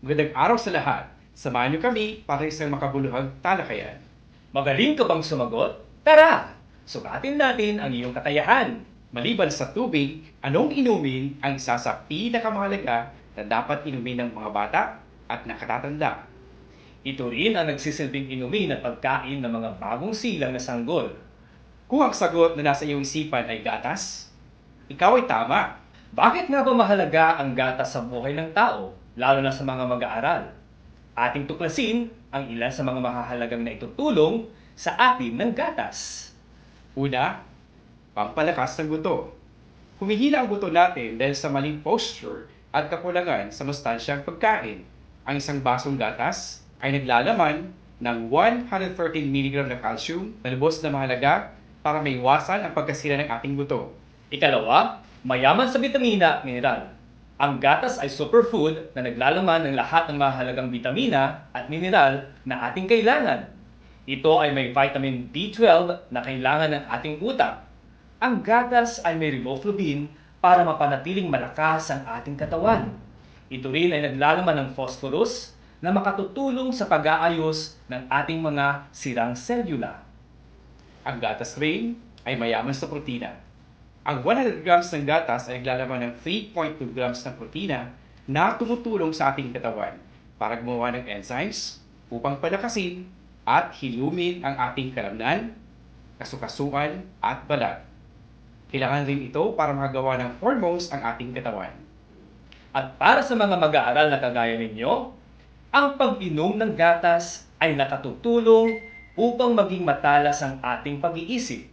Magandang araw sa lahat. Samahan niyo kami para isang makabuluhang talakayan. Magaling ka bang sumagot? Tara! Sukatin natin ang iyong kakayahan. Maliban sa tubig, anong inumin ang isa sa pinakamahalaga na dapat inumin ng mga bata at nakatatanda? Ito rin ang nagsisilbing inumin at pagkain ng mga bagong silang na sanggol. Kung ang sagot na nasa iyong isipan ay gatas, ikaw ay tama. Bakit nga ba mahalaga ang gatas sa buhay ng tao, lalo na sa mga mag-aaral? Ating tuklasin ang ilan sa mga mahahalagang na itutulong sa atin ng gatas. Una, pampalakas ng buto. Humihila ang buto natin dahil sa maling posture at kakulangan sa mastansyang pagkain. Ang isang basong gatas ay naglalaman ng 113 mg na calcium na lubos na mahalaga para maiwasan ang pagkasira ng ating buto. Ikalawa, mayaman sa bitamina at mineral. Ang gatas ay superfood na naglalaman ng lahat ng mahalagang bitamina at mineral na ating kailangan. Ito ay may vitamin B12 na kailangan ng ating utak. Ang gatas ay may riboflavin para mapanatiling malakas ang ating katawan. Ito rin ay naglalaman ng phosphorus na makatutulong sa pag-aayos ng ating mga sirang selula. Ang gatas rin ay mayaman sa protina. Ang 100 grams ng gatas ay naglalaman ng 3.2 grams ng protina na tumutulong sa ating katawan para gumawa ng enzymes upang palakasin at hilumin ang ating kalamnan, kasukasuan at balat. Kailangan rin ito para makagawa ng hormones ang ating katawan. At para sa mga mag-aaral na kagaya ninyo, ang pag-inom ng gatas ay nakatutulong upang maging matalas ang ating pag-iisip.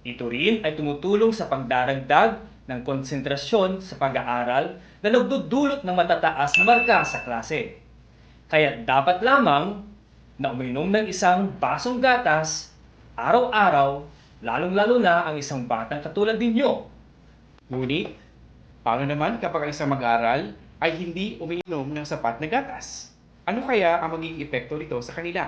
Ito rin ay tumutulong sa pagdaragdag ng konsentrasyon sa pag-aaral na nagdudulot ng matataas na marka sa klase. Kaya dapat lamang na uminom ng isang basong gatas araw-araw, lalong-lalo na ang isang batang katulad ninyo. Ngunit, paano naman kapag ang isang mag-aaral ay hindi umiinom ng sapat na gatas? Ano kaya ang magiging epekto nito sa kanila?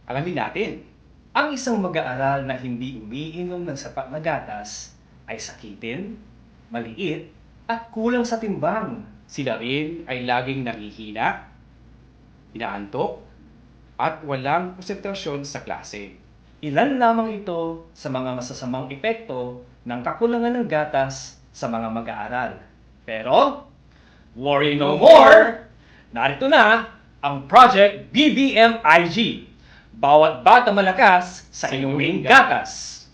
Alamin natin. Ang isang mag-aaral na hindi umiinom ng sapat na gatas ay sakitin, maliit, at kulang sa timbang. Sila rin ay laging nangihina, inaantok, at walang konsentrasyon sa klase. Ilan lamang ito sa mga masasamang epekto ng kakulangan ng gatas sa mga mag-aaral. Pero, worry no more! Narito na ang Project BBMIG. Bawat bata malakas sa inuming gatas.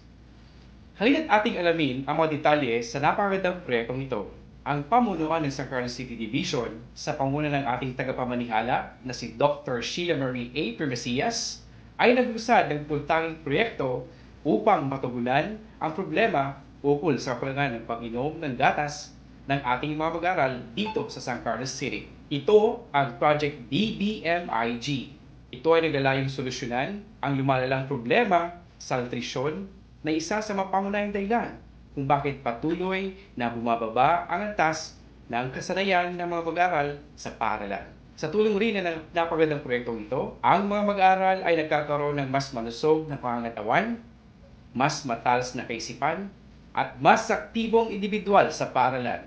Halina't ating alamin ang mga detalye sa napakagandang proyektong ito. Ang pamunuan ng San Carlos City Division sa panguna ng ating tagapamanihala na si Dr. Sheila Marie A. Permesias ay nag-usad ng puntanging proyekto upang matugunan ang problema ukol sa kakulangan ng pag-inom ng gatas ng ating mga mag-aaral dito sa San Carlos City. Ito ang Project BBMIG. Ito ay naglalayong solusyonan ang lumalalang problema sa nutrisyon na isa sa mga pangunahing dahilan kung bakit patuloy na bumababa ang antas ng kasanayan ng mga mag-aaral sa paaralan. Sa tulong rin ng napagandang proyektong ito, ang mga mag-aaral ay nagkakaroon ng mas malusog na pangangatawan, mas matalas na kaisipan, at mas aktibong individual sa paaralan.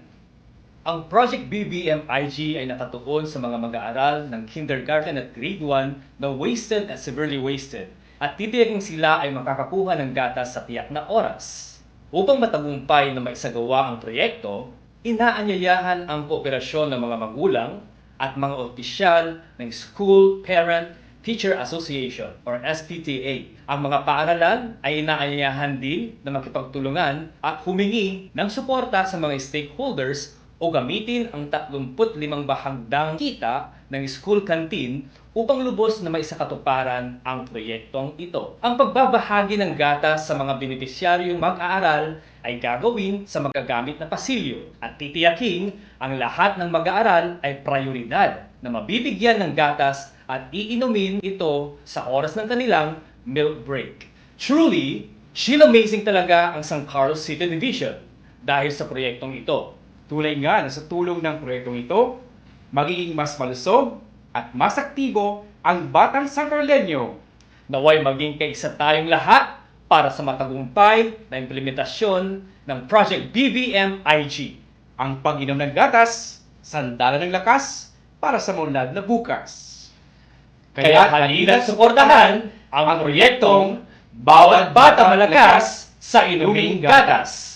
Ang Project BBMIG ay nakatuon sa mga mag-aaral ng kindergarten at grade 1 na wasted at severely wasted at titiyaking sila ay makakakuha ng gatas sa tiyak na oras. Upang matagumpay na maisagawa ang proyekto, inaanyayahan ang kooperasyon ng mga magulang at mga opisyal ng School Parent Teacher Association or SPTA. Ang mga paaralan ay inaanyayahan din na makipagtulungan at humingi ng suporta sa mga stakeholders o gamitin ang 35 bahagdang kita ng school canteen upang lubos na maisakatuparan ang proyektong ito. Ang pagbabahagi ng gatas sa mga benepisyaryong mag-aaral ay gagawin sa magagamit na pasilyo at titiyaking ang lahat ng mag-aaral ay prioridad na mabibigyan ng gatas at iinumin ito sa oras ng kanilang milk break. Truly, Sheila amazing talaga ang San Carlos City Division dahil sa proyektong ito. Tulay nga na sa tulong ng proyektong ito, magiging mas malusog at mas aktibo ang batang San Carlenyo. Naway maging kaisa tayong lahat para sa matagumpay na implementasyon ng Project BBMIG. Ang pag-inom ng gatas, sandalan ng lakas, para sa munlad na bukas. Kaya halina't suportahan ang proyektong Bawat Bata Malakas sa Inuming Gatas.